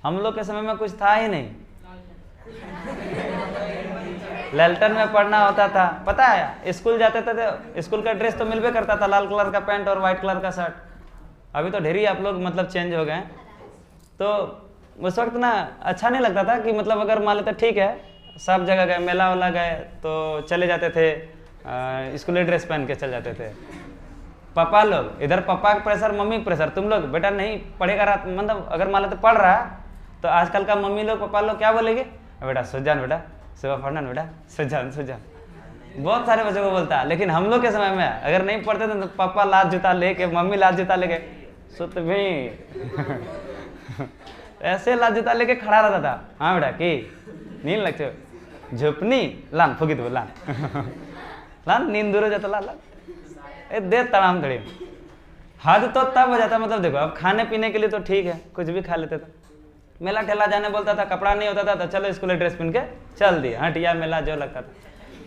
हम लोग के समय में कुछ था ही नहीं। लेल्टन में पढ़ना होता था, पता है स्कूल जाते थे तो स्कूल का ड्रेस तो मिलबे करता था, लाल कलर का पैंट और वाइट कलर का शर्ट। अभी तो ढेरी आप लोग मतलब चेंज हो गए। तो उस वक्त ना अच्छा नहीं लगता था कि मतलब अगर मान लेते ठीक है सब जगह गए, मेला वाला गए तो चले जाते थे स्कूली ड्रेस पहन के चले जाते थे। पापा लोग इधर, पापा का प्रेशर, मम्मी का प्रेशर, तुम लोग बेटा नहीं पढ़ेगा रात, मतलब अगर मान लेते पढ़ रहा तो आजकल का मम्मी लोग पापा लोग क्या बोलेंगे, बेटा सो जान, बेटा सुबह पढ़ना बेटा, सो जान सो जान। बहुत सारे बच्चों को बोलता है। लेकिन हम लोग के समय में अगर नहीं पढ़ते थे तो पापा लात जूता लेके, मम्मी लात जूता लेके, सुत भी ऐसे लात जूता लेके खड़ा रहता था। हाँ बेटा की नींद लगते झुपनी लान फुकी दो लान लान नींद दूर हो जाता लान दे तड़ाम थोड़ी। हद तो तब हो जाता, मतलब देखो अब खाने पीने के लिए तो ठीक है कुछ भी खा लेते थे। मेला ठेला जाने बोलता था, कपड़ा नहीं होता था तो चलो स्कूल ड्रेस पहन के चल दिए, हटिया मेला जो लगता था।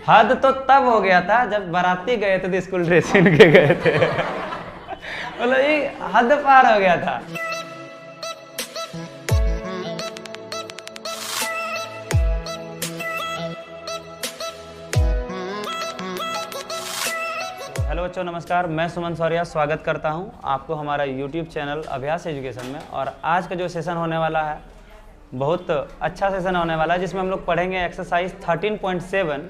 हद तो तब हो गया था जब बाराती गए थे तो स्कूल ड्रेस पहन के गए थे। बोलो ये हद पार हो गया था। हेलो बच्चों, नमस्कार। मैं सुमन सौर्या स्वागत करता हूं आपको हमारा YouTube चैनल अभ्यास एजुकेशन में। और आज का जो सेशन होने वाला है बहुत अच्छा सेशन होने वाला है, जिसमें हम लोग पढ़ेंगे एक्सरसाइज 13.7।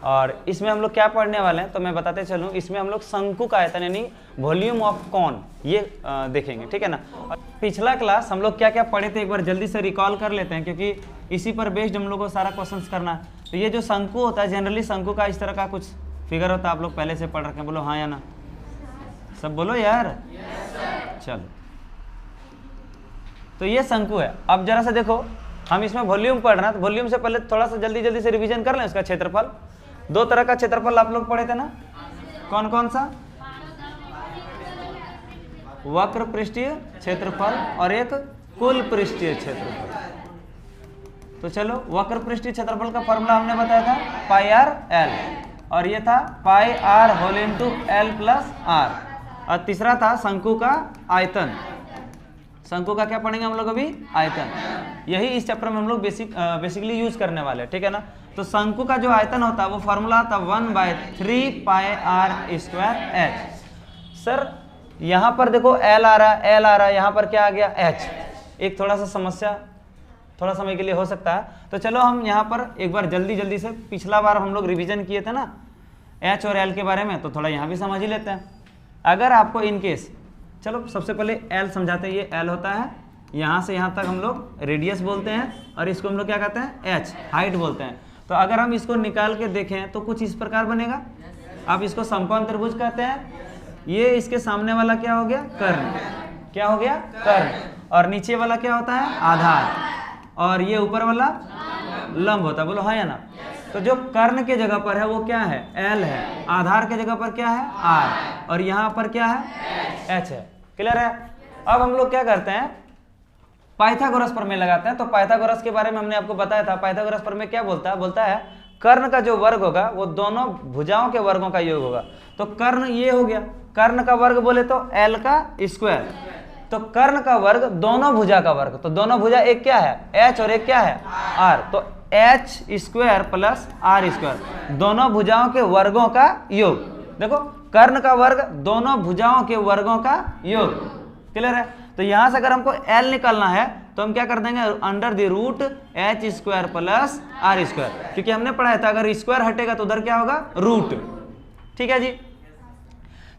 और इसमें हम लोग क्या पढ़ने वाले हैं तो मैं बताते चलूं। इसमें हम लोग शंकु का आयतन यानी वॉल्यूम ऑफ कॉन ये देखेंगे, ठीक है ना। और पिछला क्लास हम लोग क्या क्या पढ़े थे एक बार जल्दी से रिकॉल कर लेते हैं, क्योंकि इसी पर बेस्ड हम लोग को सारा क्वेश्चन करना है। तो ये जो शंकु होता है, जनरली शंकु का इस तरह का कुछ फिगर होता है, आप लोग पहले से पढ़ रखे हैं। बोलो हाँ या ना, सब बोलो यार। चलो, तो ये शंकु है। अब जरा सा देखो, हम इसमें वॉल्यूम पढ़ रहे हैं तो वॉल्यूम से पहले थोड़ा सा जल्दी से रिवीजन कर लें। इसका क्षेत्रफल, दो तरह का क्षेत्रफल आप लोग पढ़े थे ना, कौन कौन सा? वक्र पृष्ठीय क्षेत्रफल और एक कुल पृष्ठीय क्षेत्रफल। तो चलो, वक्र पृष्ठीय क्षेत्रफल का फॉर्मूला हमने बताया था पाई आर एल, और ये था pi R whole into L plus R. और तीसरा था शंकु का आयतन। शंकु का क्या पढ़ेंगे हम लोग अभी? आयतन। यही इस चैप्टर में हम लोग बेसिकली यूज करने वाले हैं, ठीक है ना। तो शंकु का जो आयतन होता है वो फॉर्मूला था 1/3 पाई आर स्क्वायर एच। सर यहाँ पर देखो एल आ रहा है, एल आ रहा है, यहाँ पर क्या आ गया? एच। एक थोड़ा सा समस्या थोड़ा समय के लिए हो सकता है। तो चलो हम यहाँ पर एक बार जल्दी से, पिछला बार हम लोग रिवीजन किए थे ना एच और एल के बारे में, तो थोड़ा यहाँ भी समझ ही लेते हैं। अगर आपको इन केस, चलो सबसे पहले एल समझाते हैं। ये एल होता है, यहाँ से यहाँ तक हम लोग रेडियस बोलते हैं, और इसको हम लोग क्या कहते हैं? एच, हाइट बोलते हैं। तो अगर हम इसको निकाल के देखें तो कुछ इस प्रकार बनेगा। आप इसको समकोण त्रिभुज कहते हैं। ये इसके सामने वाला क्या हो गया? कर्ण। क्या हो गया? कर्ण। और नीचे वाला क्या होता है? आधार। और ये ऊपर वाला लंब होता है। बोलो हाँ या ना। तो जो कर्ण के जगह पर है वो क्या है? एल है। आधार के जगह पर क्या है? आर। और यहाँ पर क्या है? एच है। क्लियर है? अब हम लोग क्या करते हैं? पाइथागोरस प्रमेय लगाते हैं। तो पाइथागोरस के बारे में हमने आपको बताया था। पाइथागोरस प्रमेय क्या बोलता है? बोलता है कर्ण का जो वर्ग होगा वो दोनों भुजाओं के वर्गों का योग होगा। तो कर्ण ये हो गया, कर्ण का वर्ग बोले तो एल का स्क्वायर। तो कर्ण का वर्ग दोनों भुजा का वर्ग। तो दोनों भुजा एक क्या है? एच, और एक क्या है? आर। तो H square plus R square, दोनों भुजाओं के वर्गों का योग। देखो, कर्ण का वर्ग दोनों भुजाओं के वर्गों का योग। क्लियर है? तो यहां से अगर हमको एल निकालना है तो हम क्या कर देंगे? Under the root H square plus R square, क्योंकि हमने पढ़ाया था अगर स्क्वायर हटेगा तो उधर क्या होगा? रूट। ठीक है जी।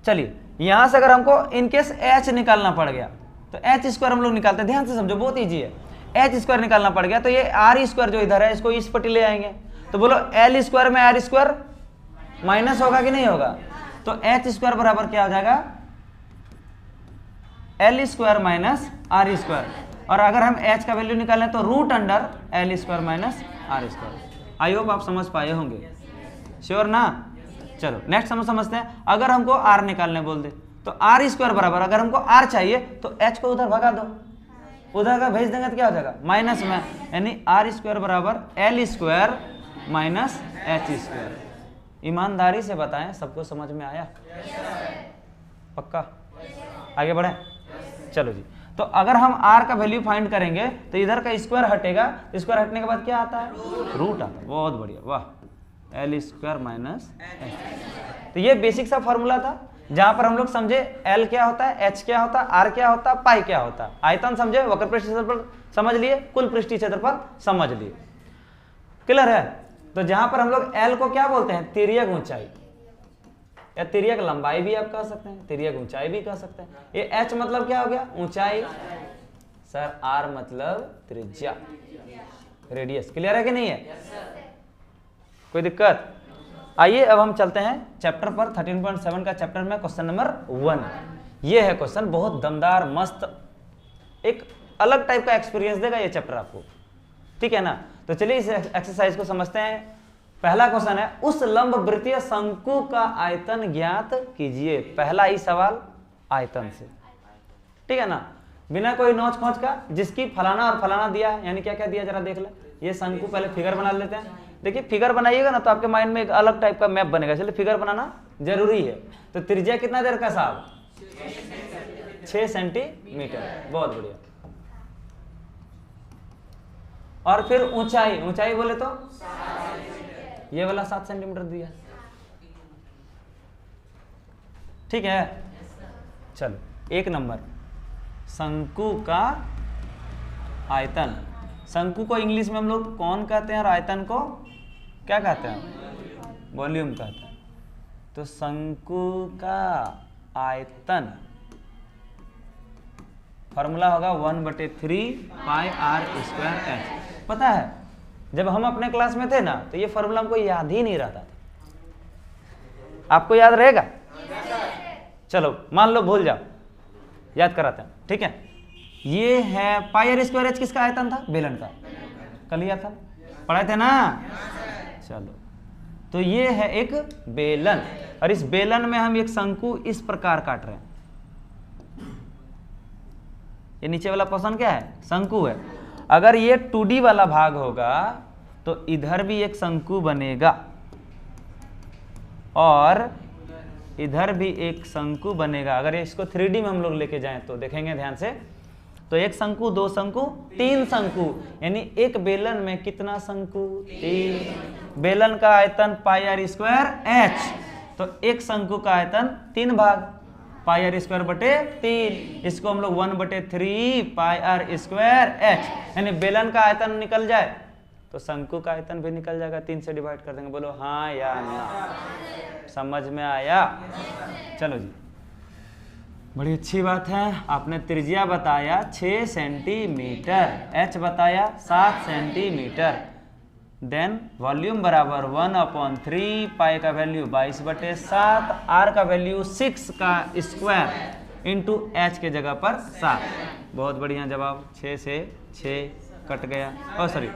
चलिए, यहां से अगर हमको इनकेस एच निकालना पड़ गया तो एच स्क्वायर हम लोग निकालते हैं। ध्यान से समझो, बहुत इजी है। एच स्क्वायर निकालना पड़ गया तो ये आर स्क्वायर जो इधर है इसको इस पट्टी ले आएंगे। तो बोलो एल स्क्वायर में आर स्क्वायर माइनस होगा कि नहीं होगा? तो एच स्क्वायर बराबर क्या हो जाएगा? L square minus R square. और अगर हम एच का वैल्यू निकालें तो root under L square minus R square. I hope आप समझ पाए होंगे। श्योर ना? चलो नेक्स्ट हम समझते हैं। अगर हमको आर निकालने बोल दे तो आर स्क्वायर बराबर, अगर हमको आर चाहिए तो एच को उधर भगा दो, उधर का भेज देंगे तो क्या हो जाएगा? माइनस में। यानी आर स्क्वायर बराबर L square minus H square. ईमानदारी से बताएं, सबको समझ में आया? पक्का? आगे बढ़े? चलो जी। तो अगर हम r का वैल्यू फाइंड करेंगे तो इधर का स्क्वायर हटेगा, स्क्वायर हटने के बाद क्या आता है, रूट आता है। बहुत बढ़िया, वाह, एल स्क्वायर माइनस एच। तो ये बेसिक सा फॉर्मूला था जहां पर हम लोग समझे एल क्या होता है, एच क्या होता है, आर क्या होता है, पाई क्या होता है। आयतन समझे, वक्र पृष्ठीय क्षेत्रफल समझ लिए, कुल पृष्ठीय क्षेत्रफल समझ लिए। क्लियर है? तो जहां पर हम लोग एल को क्या बोलते हैं, तिर्यक ऊंचाई या तिर्यक लंबाई भी आप कह सकते हैं, तिर्यक ऊंचाई भी कह सकते हैं। ये एच मतलब क्या हो गया, ऊंचाई। सर आर मतलब त्रिज्या, रेडियस। क्लियर है कि नहीं है? कोई दिक्कत? आइए अब हम चलते हैं चैप्टर पर। 13.7 का चैप्टर में क्वेश्चन नंबर 1। ये है क्वेश्चन, बहुत दमदार, मस्त, एक अलग टाइप का एक्सपीरियंस देगा ये चैप्टर आपको। ठीक है ना? तो चलिए इस एक्सरसाइज को समझते हैं। पहला क्वेश्चन है, उस लंब वृत्तीय शंकु का आयतन ज्ञात कीजिए। पहला ही सवाल आयतन से। ठीक है ना? बिना कोई नोच खोच का, जिसकी फलाना और फलाना दिया, यानी क्या क्या दिया जरा देख ले। ये शंकु, पहले फिगर बना लेते हैं। देखिए फिगर बनाइएगा ना तो आपके माइंड में एक अलग टाइप का मैप बनेगा, इसलिए फिगर बनाना जरूरी है। तो त्रिज्या कितना देर का साहब, 6 सेंटीमीटर। बहुत बढ़िया। और फिर ऊंचाई, ऊंचाई बोले तो ये वाला 7 सेंटीमीटर दिया। ठीक है, चलो 1 नंबर, शंकु का आयतन। शंकु को इंग्लिश में हम लोग कौन कहते हैं और आयतन को क्या कहते हैं, वॉल्यूम कहते हैं। तो शंकु का आयतन फॉर्मूला होगा 1/3 पाई आर स्क्वायर एच। पता है जब हम अपने क्लास में थे ना तो ये फॉर्मूला हमको याद ही नहीं रहता था। आपको याद रहेगा? चलो मान लो भूल जाओ, याद कराते हैं। ठीक है, ये है पाई आर स्क्वायर एच, किसका आयतन था, बेलन का। कल याद था, पढ़ाए थे ना। चलो तो ये है एक बेलन, और इस बेलन में हम एक शंकु इस प्रकार काट रहे हैं। ये नीचे वाला पोर्शन क्या है, शंकु है। अगर ये 2D वाला भाग होगा तो इधर भी एक शंकु बनेगा और इधर भी एक शंकु बनेगा। अगर इसको 3D में हम लोग लेके जाएं तो देखेंगे ध्यान से, तो एक शंकु, 2 शंकु, 3 शंकु, यानी एक बेलन में कितना शंकु, 3। बेलन का आयतन पाई आर स्क्वायर एच, तो एक शंकु का आयतन 3 भाग पाई आर स्क्वायर बटे 3। इसको हम लोग 1/3 पाई आर स्क्वायर एच, यानी बेलन का आयतन निकल जाए तो शंकु का आयतन भी निकल जाएगा। 3 से डिवाइड कर देंगे। बोलो हाँ या ना, समझ में आया? चलो जी, बड़ी अच्छी बात है। आपने त्रिज्या बताया 6 सेंटीमीटर, एच बताया 7 सेंटीमीटर, देन वॉल्यूम बराबर 1/3, पाई का वैल्यू 22/7, आर का वैल्यू 6 का स्क्वायर इंटू एच के जगह पर 7। बहुत बढ़िया जवाब। 6 से 6 कट गया, ओ सॉरी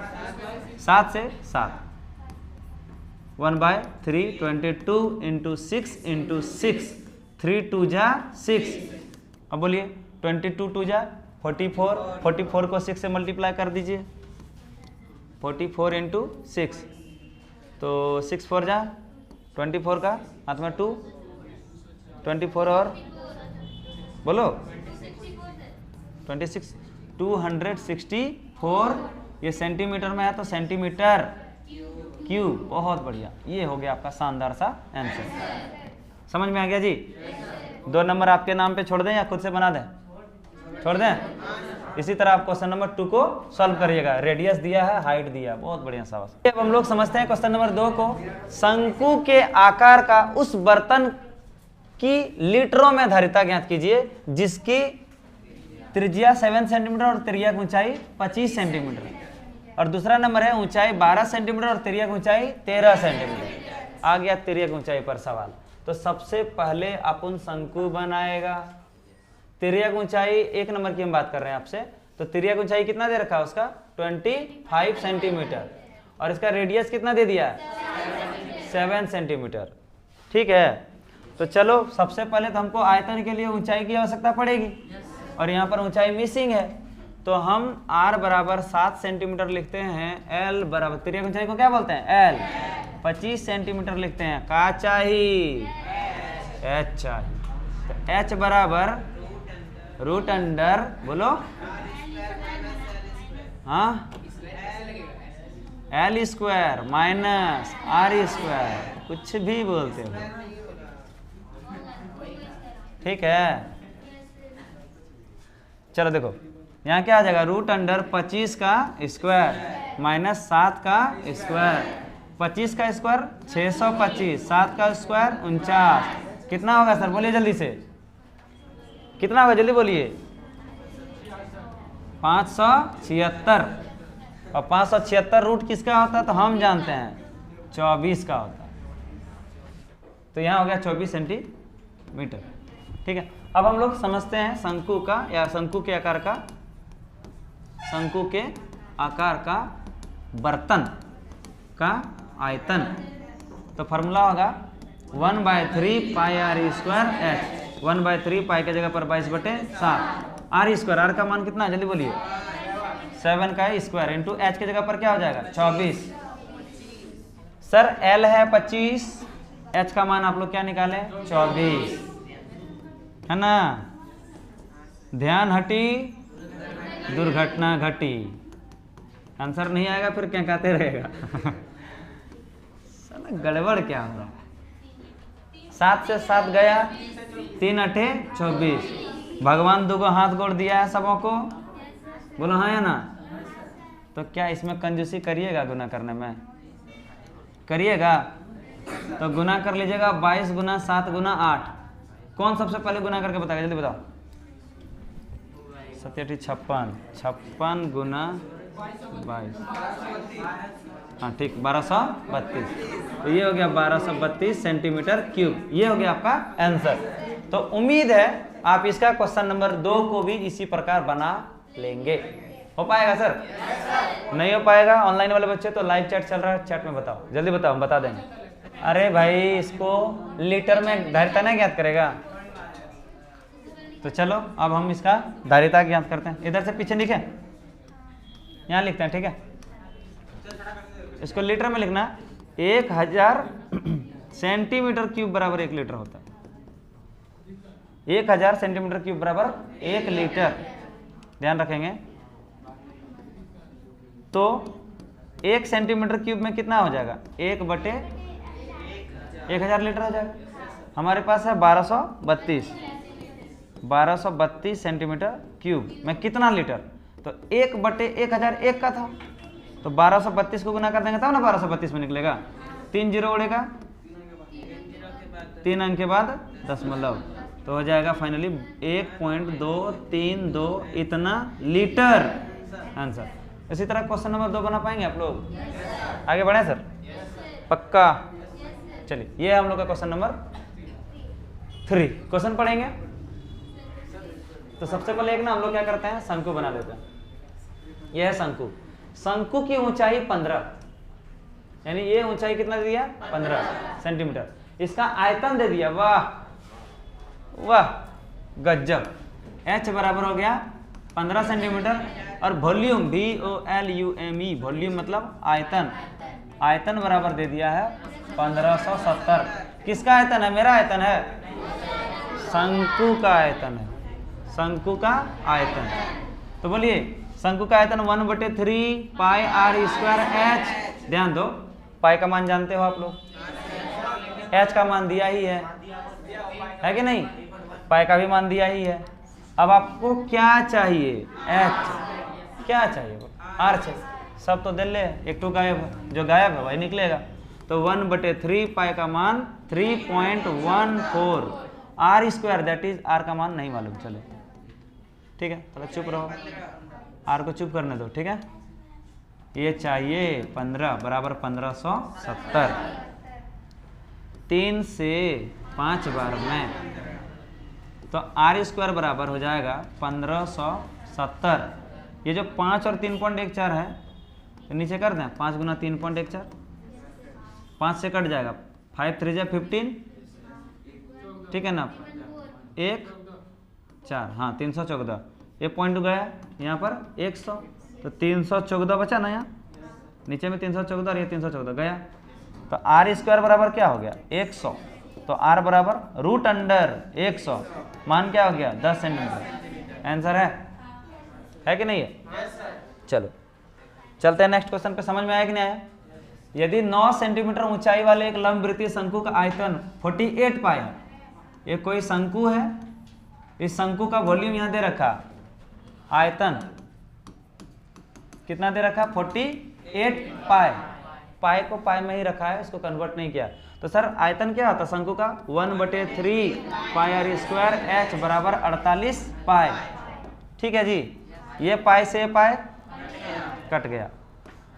7 से 7, 1/3, 22 इंटू 6 इंटू 6, 3 2 जा 6। अब बोलिए 22 2 जा 44, 44 को 6 से मल्टीप्लाई कर दीजिए, 44 इंटू 6, तो 6 4 जा 24 का हाथ में 2, 24 और बोलो 26, 264। ये सेंटीमीटर में है तो सेंटीमीटर क्यूब। बहुत बढ़िया, ये हो गया आपका शानदार सा आंसर। समझ में आ गया जी? 2 नंबर आपके नाम पे छोड़ दें या खुद से बना दें? छोड़ दें। इसी तरह आप क्वेश्चन नंबर 2 को सॉल्व करिएगा। रेडियस दिया है, हाइट दिया, बहुत बढ़िया शाबाश। अब हम लोग समझते हैं क्वेश्चन नंबर 2 को। शंकु के आकार का उस बर्तन की लीटरों में धारिता ज्ञात कीजिए जिसकी त्रिज्या 7 सेंटीमीटर और तिर्यक ऊंचाई 25 सेंटीमीटर। और दूसरा नंबर है ऊंचाई 12 सेंटीमीटर और तिर्यक ऊंचाई 13 सेंटीमीटर। आ गया तिर्यक ऊंचाई पर सवाल। तो सबसे पहले अपन शंकु बनाएगा। तिर्यक ऊंचाई 1 नंबर की हम बात कर रहे हैं आपसे, तो तिर्यक ऊंचाई कितना दे रखा है उसका, 25 सेंटीमीटर, और इसका रेडियस कितना दे दिया, 7 सेंटीमीटर। ठीक है, तो चलो सबसे पहले तो हमको आयतन के लिए ऊंचाई की आवश्यकता पड़ेगी, और यहाँ पर ऊंचाई मिसिंग है, तो हम r बराबर 7 सेंटीमीटर लिखते हैं। l बराबर, तिर्यक ऊंचाई को क्या बोलते हैं, l, 25 सेंटीमीटर लिखते हैं। का चाहिए, h चाहिए, तो h बराबर रूट अंडर बोलो, हाँ, L square minus R square, कुछ भी बोलते हो, ठीक है। चलो देखो यहाँ क्या आ जाएगा, रूट अंडर 25 का स्क्वायर माइनस 7 का स्क्वायर, 25 का स्क्वायर 625, 7 का स्क्वायर 49, कितना होगा सर बोलिए जल्दी से, कितना होगा जल्दी बोलिए, 576। और 576 रूट किसका होता है तो हम जानते हैं 24 का होता है, तो यहाँ हो गया 24 सेंटीमीटर, ठीक है। अब हम लोग समझते हैं शंकु का या शंकु के आकार का, शंकु के आकार का बर्तन का आयतन। तो फॉर्मूला होगा 1/3 पाई आर स्क्वायर एच, 1/3 पाई के जगह पर 22/7, आर स्क्वायर, आर का मान कितना जल्दी बोलिए, 7 का स्क्वायर इंटू एच के जगह पर क्या हो जाएगा 24। सर एल है 25, एच का मान आप लोग क्या निकाले 24, है ना। ध्यान हटी दुर्घटना घटी, आंसर नहीं आएगा फिर क्या कहते रहेगा साला गड़बड़ क्या होगा। 7 से 7 गया, 3 अठे 24, भगवान दुगो हाथ गोड़ दिया है सबों को, बोलो हाँ या ना। तो क्या इसमें कंजूसी करिएगा गुना करने में, करिएगा तो गुना कर लीजिएगा 22 गुना 7 गुना 8, कौन सबसे पहले गुना करके बताएगा जल्दी बताओ, 7 56 गुना 22, हाँ ठीक 1232, तो ये हो गया 1232 सेंटीमीटर क्यूब, ये हो गया आपका आंसर। तो उम्मीद है आप इसका क्वेश्चन नंबर 2 को भी इसी प्रकार बना लेंगे। हो पाएगा सर? नहीं हो पाएगा ऑनलाइन वाले बच्चे तो लाइव चैट चल रहा है, चैट में बताओ, जल्दी बताओ, हम बता देंगे। अरे भाई इसको लीटर में धारिता नहीं ज्ञात करेगा, तो चलो अब हम इसका धारिता ज्ञात करते हैं। इधर से पीछे लिखे, यहाँ लिखते हैं, ठीक है। इसको लीटर में लिखना, 1000 सेंटीमीटर क्यूब बराबर 1 लीटर होता है, 1000 सेंटीमीटर क्यूब बराबर 1 लीटर, ध्यान रखेंगे। तो 1 सेंटीमीटर क्यूब में कितना हो जाएगा, 1/1000 लीटर हो जाएगा। हमारे पास है 1232 सेंटीमीटर क्यूब में कितना लीटर, तो 1/1000 1 का था, तो 1232 को गुना कर देंगे तब ना 1232 में निकलेगा, 3 जीरो उड़ेगा, 3 अंक के बाद दशमलव, तो हो जाएगा फाइनली 1.232 इतना लीटर आंसर। इसी तरह क्वेश्चन नंबर 2 बना पाएंगे आप लोग, आगे बढ़े सर, पक्का। चलिए ये हम लोग का क्वेश्चन नंबर 3 क्वेश्चन पढ़ेंगे। तो सबसे पहले एक ना हम लोग क्या करते हैं, शंकु बना लेते हैं। यह है शंकु, शंकु की ऊंचाई 15, यानी ये ऊंचाई कितना दे दिया 15 सेंटीमीटर, इसका आयतन दे दिया, वाह वाह गजब, H बराबर हो गया 15 सेंटीमीटर, और वॉल्यूम VOLUME वॉल्यूम मतलब आयतन, आयतन बराबर दे दिया है 1570। किसका आयतन है, मेरा आयतन है, शंकु का आयतन है, शंकु का आयतन। तो बोलिए शंकु का आयतन 1/3 पाई आर स्क्वायर एच, ध्यान दो पाई का मान जानते हो आप लोग, एच का मान दिया ही है कि नहीं, पाई का भी मान दिया ही है। अब आपको क्या चाहिए, एच क्या चाहिए, आर चाहिए, सब तो दिल ले, एक टू गायब, जो गायब है वही निकलेगा। तो 1/3 पाई का मान 3.14, R square that is, R का मान नहीं मालूम, चलो ठीक है, थोड़ा चुप रहो, आर को चुप करने दो, ठीक है। ये चाहिए 15 बराबर 1570, 3 से 5 बार में, तो आर स्क्वायर बराबर हो जाएगा 1570। ये जो 5 और 3.14 है तो नीचे कर दें, 5 गुना 3.14, 5 से कट जाएगा, 5 3 जा 15, ठीक है ना, 1 4, हाँ 314, ये पॉइंट गया यहाँ पर 100, तो 314 बचा ना, यहाँ नीचे में 314 और ये 314 गया, तो आर स्क्वायर बराबर क्या हो गया 100, तो आर बराबर रूट अंडर 100, मान क्या हो गया 10 सेंटीमीटर, आंसर है कि नहीं है? चलो चलते हैं नेक्स्ट क्वेश्चन पे। समझ में आया कि नहीं आया? यदि 9 सेंटीमीटर ऊंचाई वाले एक लंबवृत्तीय शंकु का आयतन 48 पाई है, ये कोई शंकु है, इस शंकु का वॉल्यूम यहां दे रखा, आयतन कितना दे रखा? 48 पाई। पाई को पाई में ही रखा है, इसको कन्वर्ट नहीं किया। तो सर आयतन क्या होता शंकु का? 1/3 पाई आर स्क्वायर एच बराबर 48 पाई। ठीक है जी, ये पाई से पाई कट गया।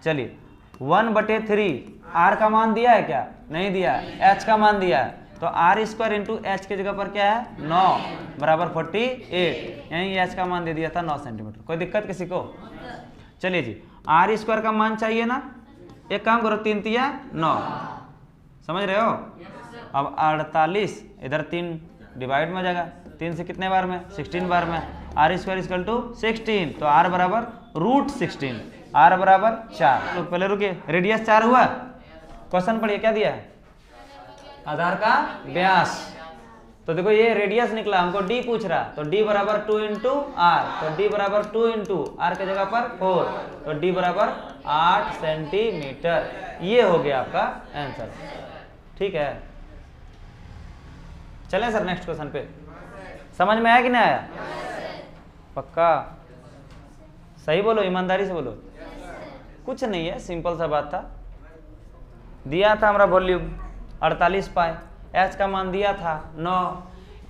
चलिए 1/3 आर का मान दिया है क्या? नहीं दिया है, एच का मान दिया है। तो आर स्क्वायर इंटू एच की जगह पर क्या है? 9 बराबर 48। यहीं एच का मान दे दिया था 9 सेंटीमीटर। कोई दिक्कत किसी को? चलिए जी, आर स्क्वायर का मान चाहिए ना, एक काम करो 3 तिया 9, समझ रहे हो? अब 48 इधर 3 डिवाइड में हो जाएगा, 3 से कितने बार में? 16 बार में। आर स्क्वायर इक्वल टू 16, तो आर बराबर √16, आर बराबर 4। तो पहले रुकिए, रेडियस 4 हुआ। क्वेश्चन पढ़िए क्या दिया है? आधार का व्यास। तो देखो ये रेडियस निकला, हमको डी पूछ रहा, तो डी बराबर 2 इंटू आर, तो डी बराबर 2 इंटू आर के जगह पर 4, तो डी बराबर 8 सेंटीमीटर। ये हो गया आपका आंसर। ठीक है, चलें सर नेक्स्ट क्वेश्चन पे। समझ में आया कि नहीं आया? पक्का सही बोलो, ईमानदारी से बोलो। कुछ नहीं है, सिंपल सा बात था। दिया था हमारा वॉल्यूम 48 पाई, एच का मान दिया था 9।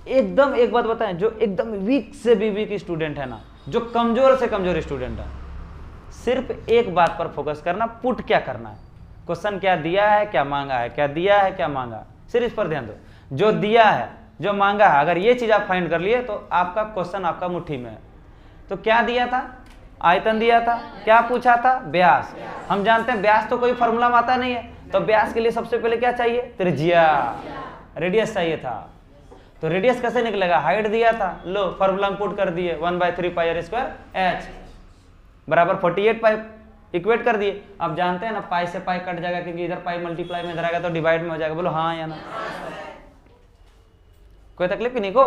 एकदम एक बात बताएं, जो एकदम वीक से भी वीक स्टूडेंट है ना, जो कमजोर से कमजोर स्टूडेंट है, सिर्फ एक बात पर फोकस करना, पुट क्या करना है, क्वेश्चन क्या दिया है क्या मांगा है, क्या दिया है क्या मांगा, सिर्फ इस पर ध्यान दो। जो दिया है जो मांगा है, अगर ये चीज आप फाइंड कर लिए तो आपका क्वेश्चन आपका मुट्ठी में है। तो क्या दिया था? आयतन दिया था। क्या पूछा था? व्यास। हम जानते हैं व्यास तो कोई फॉर्मूला में आता नहीं है, तो व्यास के लिए सबसे पहले क्या चाहिए? त्रिज्या, रेडियस चाहिए था। तो रेडियस कैसे निकलेगा? हाइट दिया था, लो फॉर्मूला में पुट कर दिए, 1/3 पाई आर स्क्वायर एच बराबर 48 पाई, इक्वेट कर दिए। अब जानते हैं ना पाई से पाई कट जाएगा, क्योंकि इधर पाई मल्टीप्लाई में इधर आएगा तो डिवाइड में हो जाएगा। बोलो हाँ या ना? कोई तकलीफ ही नहीं को?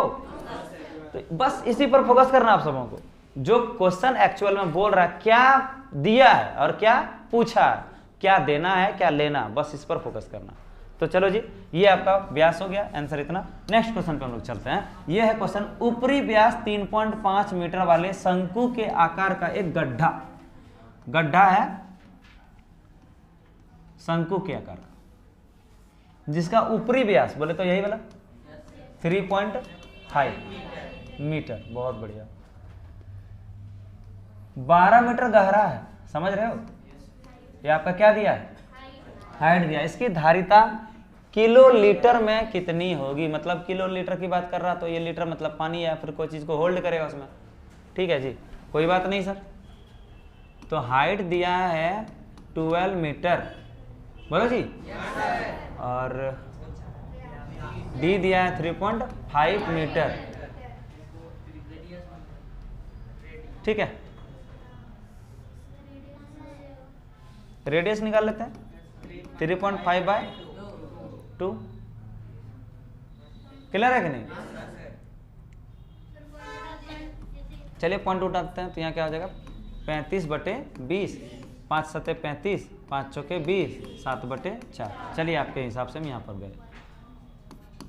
तो बस इसी पर फोकस करना आप सबों को, जो क्वेश्चन एक्चुअल में बोल रहा है, क्या दिया है और क्या पूछा है, क्या देना है क्या लेना, बस इस पर फोकस करना। तो चलो जी, ये आपका व्यास हो गया, आंसर इतना। नेक्स्ट क्वेश्चन पे हम लोग चलते हैं। ये है क्वेश्चन, ऊपरी व्यास 3.5 मीटर वाले शंकु के आकार का एक गड्ढा है शंकु के आकार का, जिसका ऊपरी व्यास बोले तो यही वाला 3.5 मीटर। बहुत बढ़िया। 12 मीटर गहरा है, समझ रहे हो? ये आपका क्या दिया है? हाइट दिया। इसकी धारिता किलोलीटर में कितनी होगी? मतलब किलोलीटर की बात कर रहा, तो ये लीटर मतलब पानी या फिर कोई चीज को होल्ड करेगा उसमें। ठीक है जी, कोई बात नहीं सर। तो हाइट दिया है 12 मीटर, बोलो जी। और डी दिया है 3.5 मीटर। ठीक है, रेडियस निकाल लेते हैं, 3.5/2। क्लियर है कि नहीं? चलिए पॉइंट उठाते हैं, तो यहाँ क्या हो जाएगा? 35/20, 5 सते 35, 5 चौके 20, 7/4। चलिए आपके हिसाब से हम यहाँ पर गए।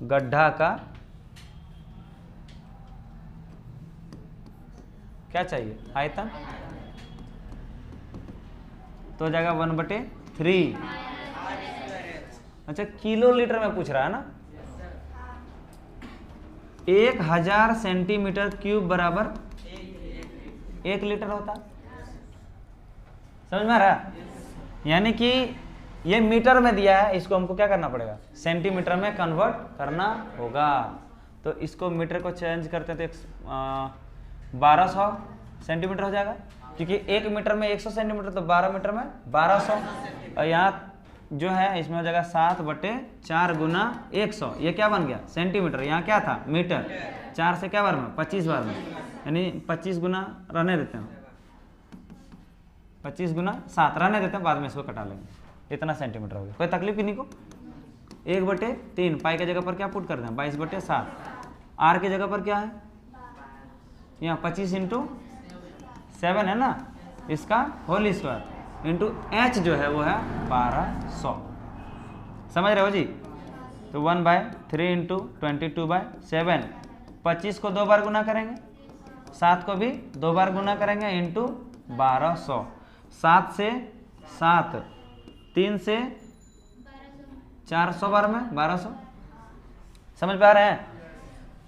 गड्ढा का क्या चाहिए? आयतन, तो हो जाएगा 1/3। अच्छा, किलोलीटर में पूछ रहा है ना। 1000 सेंटीमीटर क्यूब बराबर 1 लीटर होता। समझ में आ रहा? यानी कि ये मीटर में दिया है, इसको हमको क्या करना पड़ेगा? सेंटीमीटर में कन्वर्ट करना होगा। तो इसको मीटर को चेंज करते हैं तो 1200 सेंटीमीटर हो जाएगा, क्योंकि 1 मीटर में 100 सेंटीमीटर, तो 12 मीटर में 1200। और यहाँ जो है इसमें हो जाएगा 7/4 गुना 100। ये क्या बन गया? सेंटीमीटर। यहाँ क्या था? मीटर। 4 से क्या बार में? 25 बार में, यानी 25 गुना रहने देते हैं, 25 गुना 7 रहने देते हैं, बाद में इसको कटा लेंगे। इतना सेंटीमीटर हो गया, कोई तकलीफ ही नहीं को। 1/3 पाई की जगह पर क्या पुट कर दें? 22/7। आर की जगह पर क्या है? यहाँ 25 इंटू 7 है ना, इसका होल स्क्वायर इंटू h जो है वो है 1200। समझ रहे हो जी? तो 1/3 इंटू 22/7, 25 को 2 बार गुना करेंगे, 7 को भी 2 बार गुना करेंगे इंटू 1200। 7 से 7, 3 से 400 बार में 1200। समझ पा रहे हैं?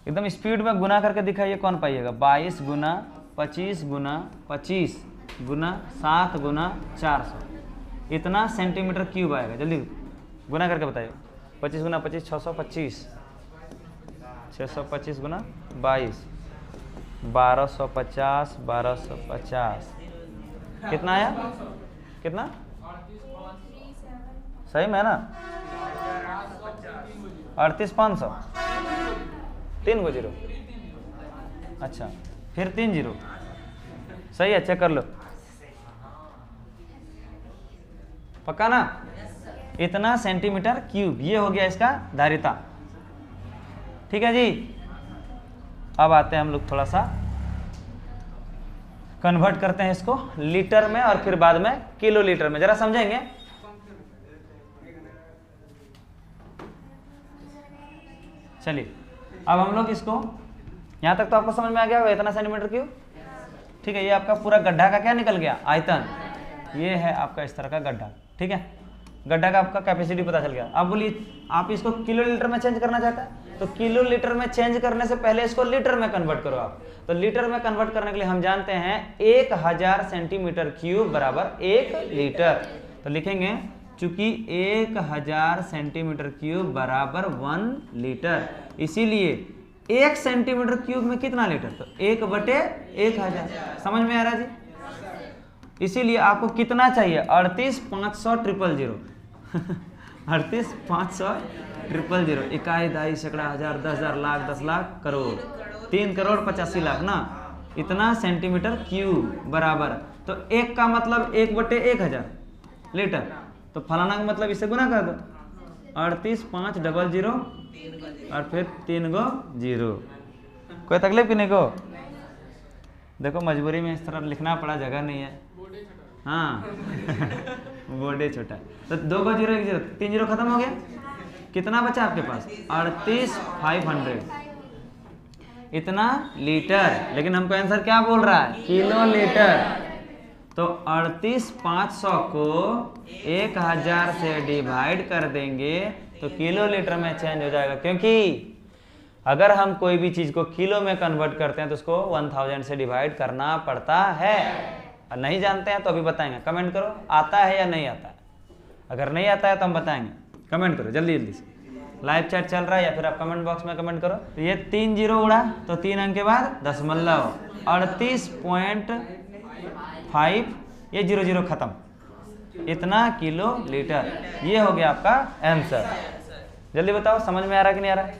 एकदम स्पीड में गुना करके दिखाइए, कौन पाइएगा? 22 गुना 25 गुना 25 गुना 7 गुना 400, इतना सेंटीमीटर क्यूब आएगा। जल्दी गुना करके बताइए। 25 गुना 25 625, 625 गुना 22 1250, 1250 कितना आया? कितना सही में है ना? 38,500, 3 गो जीरो, अच्छा फिर 3 जीरो, सही है, चेक कर लो। पक्का ना? इतना सेंटीमीटर क्यूब, ये हो गया इसका धारिता। ठीक है जी। अब आते हैं हम लोग थोड़ा सा कन्वर्ट करते हैं इसको लीटर में और फिर बाद में किलो लीटर में, जरा समझेंगे। चलिए अब हम लोग इसको, यहां तक तो आपको समझ में आ गया होगा, इतना सेंटीमीटर क्यूब। ठीक है, ये आपका पूरा गड्ढा का क्या निकल गया? आयतन। ये है आपका इस तरह का गड्ढा। ठीक है, गड्ढा का आपका कैपेसिटी पता चल गया। अब बोलिए आप इसको किलो लीटर में चेंज करना चाहते हैं, तो किलो लीटर में चेंज करने से पहले इसको लीटर में कन्वर्ट करो आप। तो लीटर में कन्वर्ट करने के लिए हम जानते हैं 1000 सेंटीमीटर क्यूब बराबर 1 लीटर। तो लिखेंगे चूंकि 1000 सेंटीमीटर क्यूब बराबर 1 लीटर, इसीलिए 1 सेंटीमीटर क्यूब में कितना लीटर? तो 1/1000। समझ में आ रहा है जी? इसीलिए आपको कितना चाहिए? 38,500,000 38,500,000। इकाई, दाई, सैकड़ा, हजार, 10,000, लाख, 10 लाख, करोड़, 3,85,00,000 ना, इतना सेंटीमीटर क्यूब बराबर। तो 1 का मतलब 1/1000 लीटर, तो फलाना का मतलब इसे गुना कर दो, 38,500 और फिर 3 गो जीरो। कोई तकलीफ की नहीं को? देखो मजबूरी में इस तरह लिखना पड़ा, जगह नहीं है। हाँ बोर्डे छोटा, तो 2 गो जीरो, 1 जीरो, 3 जीरो खत्म हो गया। कितना बचा आपके पास? 38,500, इतना लीटर। लेकिन हमको आंसर क्या बोल रहा है? Kilo litre. तो 38,500 को 1000 से डिवाइड कर देंगे तो किलो लीटर में चेंज हो जाएगा, क्योंकि अगर हम कोई भी चीज को किलो में कन्वर्ट करते हैं तो उसको 1000 से डिवाइड करना पड़ता है। और नहीं जानते हैं तो अभी बताएंगे, कमेंट करो आता है या नहीं आता है। अगर नहीं आता है तो हम बताएंगे, कमेंट करो जल्दी जल्दी से। लाइव चैट चल रहा है या फिर आप कमेंट बॉक्स में कमेंट करो। तो ये 3 जीरो उड़ा तो 3 अंक के बाद दशमलव 38.5, ये 0 0 खत्म, इतना किलो लीटर। ये हो गया आपका आंसर। जल्दी बताओ समझ में आ रहा है कि नहीं आ रहा है?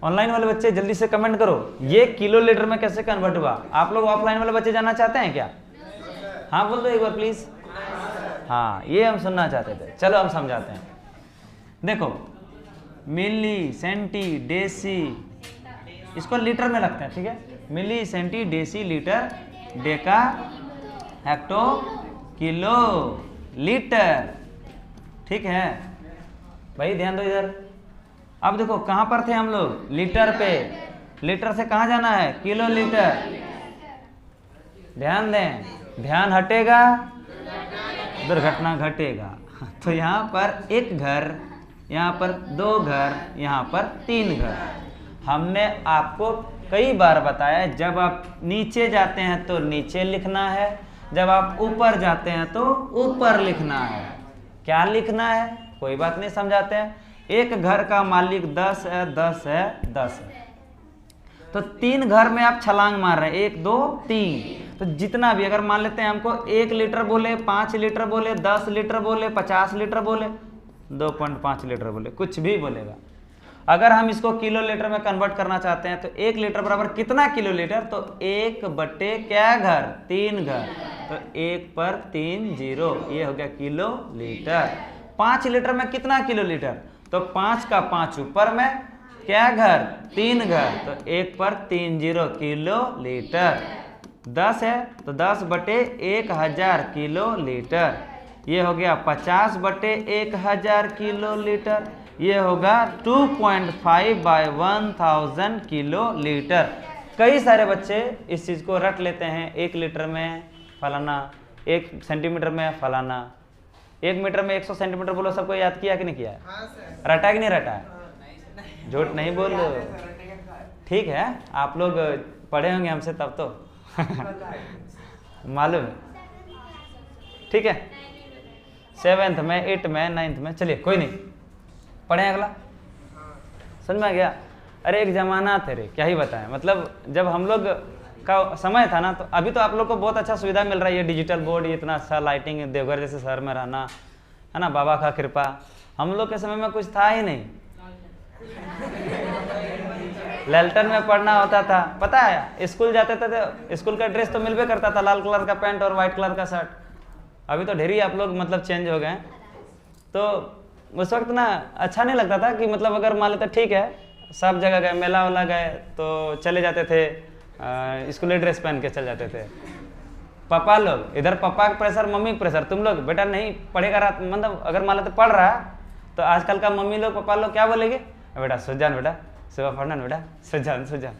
ऑनलाइन वाले बच्चे जल्दी से कमेंट करो, ये किलो लीटर में कैसे कन्वर्ट हुआ। आप लोग ऑफलाइन वाले बच्चे जानना चाहते हैं क्या? हाँ बोल दो एक बार प्लीज। हाँ ये हम सुनना चाहते थे, चलो हम समझाते हैं। देखो मिली, सेंटी, डेसी, इसको लीटर में रखते हैं, ठीक है। Milli, centi, deci, litre, deca, hecto, kilo, litre, ठीक है भाई। ध्यान दो इधर। अब देखो कहां पर थे हम लोग? लीटर पे। लीटर से कहां जाना है? Kilo litre. ध्यान दें, ध्यान हटेगा दुर्घटना घटेगा। तो यहाँ पर 1 घर, यहाँ पर 2 घर, यहाँ पर 3 घर। हमने आपको कई बार बताया, जब आप नीचे जाते हैं तो नीचे लिखना है, जब आप ऊपर जाते हैं तो ऊपर लिखना है। क्या लिखना है? कोई बात नहीं, समझाते हैं। एक घर का मालिक 10 है, 10 है, 10 है, तो 3 घर में आप छलांग मार रहे हैं, 1 2 3। तो जितना भी, अगर मान लेते हैं हमको 1 लीटर बोले, 5 लीटर बोले, 10 लीटर बोले, 50 लीटर बोले, 2.5 लीटर बोले, कुछ भी बोलेगा। अगर हम इसको किलो लीटर में कन्वर्ट करना चाहते हैं तो 1 लीटर बराबर कितना किलो लीटर? तो 1 बटे क्या घर? 3 घर, तो 1 पर 3 जीरो, ये हो गया किलो लीटर। 5 लीटर में कितना किलो लीटर? तो 5 का 5 ऊपर में, क्या घर? 3 घर, तो 1 पर 30 किलो लीटर। 10 है तो 10 बटे 1000 किलो लीटर। ये हो गया 50 बटे 1000 किलो लीटर। ये होगा 2.5 बाय 1000 किलो लीटर। कई सारे बच्चे इस चीज़ को रट लेते हैं, 1 लीटर में फलाना, 1 सेंटीमीटर में फलाना, 1 मीटर में 100 सेंटीमीटर। बोलो, सबको याद किया कि नहीं किया? रटा है कि नहीं रटा है? झूठ नहीं बोल। ठीक है, आप लोग पढ़े होंगे हमसे तब तो मालूम है। ठीक है, 7th में, 8th में, 9th में। चलिए कोई नहीं, पढ़ें अगला। समझ में आ गया? अरे एक जमाना थे रे, क्या ही बताएं। मतलब जब हम लोग का समय था ना, तो अभी तो आप लोग को बहुत अच्छा सुविधा मिल रहा है, ये डिजिटल बोर्ड, ये इतना अच्छा लाइटिंग, देवघर जैसे शहर में रहना, है ना, बाबा का कृपा। हम लोग के समय में कुछ था ही नहीं। लैल्टन में पढ़ना होता था, पता है, स्कूल जाते थे तो स्कूल का ड्रेस तो मिलबे करता था, लाल कलर का पैंट और वाइट कलर का शर्ट। अभी तो ढेर ही आप लोग मतलब चेंज हो गए। तो उस वक्त ना अच्छा नहीं लगता था कि मतलब अगर मान लेते ठीक है, सब जगह गए, मेला वाला गए तो चले जाते थे, स्कूली ड्रेस पहन के चल जाते थे। पापा लोग इधर, पापा का प्रेशर, मम्मी का प्रेशर, तुम लोग बेटा नहीं पढ़ेगा रात, मतलब अगर मान लेते पढ़ रहा तो आजकल का मम्मी लोग, पापा लोग क्या बोलेंगे? बेटा सो जान, बेटा सुबह पढ़ना बेटा, सो जान सो जान।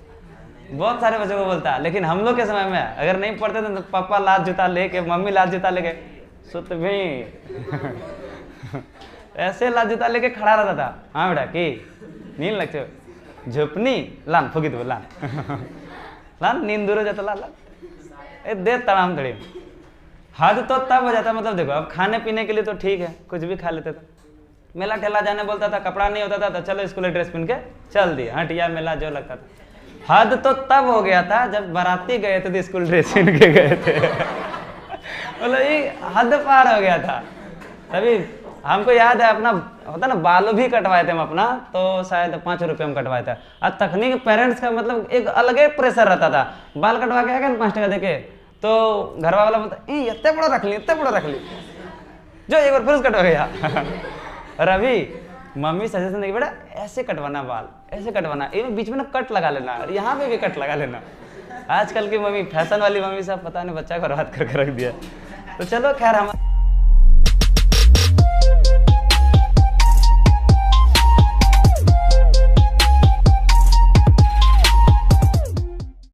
बहुत सारे बच्चों को बोलता है। लेकिन हम लोग के समय में अगर नहीं पढ़ते थे तो पापा लात जूता लेके, मम्मी लात जूता लेके, सुत भी ऐसे लात जूता लेके खड़ा रहता था। हाँ बेटा की नींद लगते झुपनी लान फुकी दो लान लान नींद दूर हो जाता लान लान दे तड़ाम तड़ी। हद तो तब हो जाता, मतलब देखो अब खाने पीने के लिए तो ठीक है, कुछ भी खा लेते थे। मेला ठेला जाने बोलता था, कपड़ा नहीं होता था तो चलो स्कूल ड्रेस पहन के चल दिया, हटिया मेला जो लगता था। हद तो तब हो गया था जब बाराती गए थे तो स्कूल ड्रेस पहन के गए थे मतलब ये हद पार हो गया था। तभी हमको याद है, अपना होता ना बालों भी कटवाए थे हम अपना, तो शायद 5 रुपये में कटवाए थे। और तकनीक पेरेंट्स का मतलब एक अलग ही प्रेशर रहता था। बाल कटवा के आगे 5 टका देके तो घर वाला बोलता इतने बड़ा रख ली, इतने बड़ा रख ली, जो एक बार फिर कटवा गया और अभी मम्मी सजेशन देगी, बेटा ऐसे कटवाना बाल, ऐसे कटवाना, ये बीच में ना कट लगा लेना, और यहाँ पे भी कट लगा लेना। आजकल की मम्मी, फैशन वाली मम्मी सब पता नहीं बच्चा को बर्बाद करके रख दिया। तो चलो खैर हम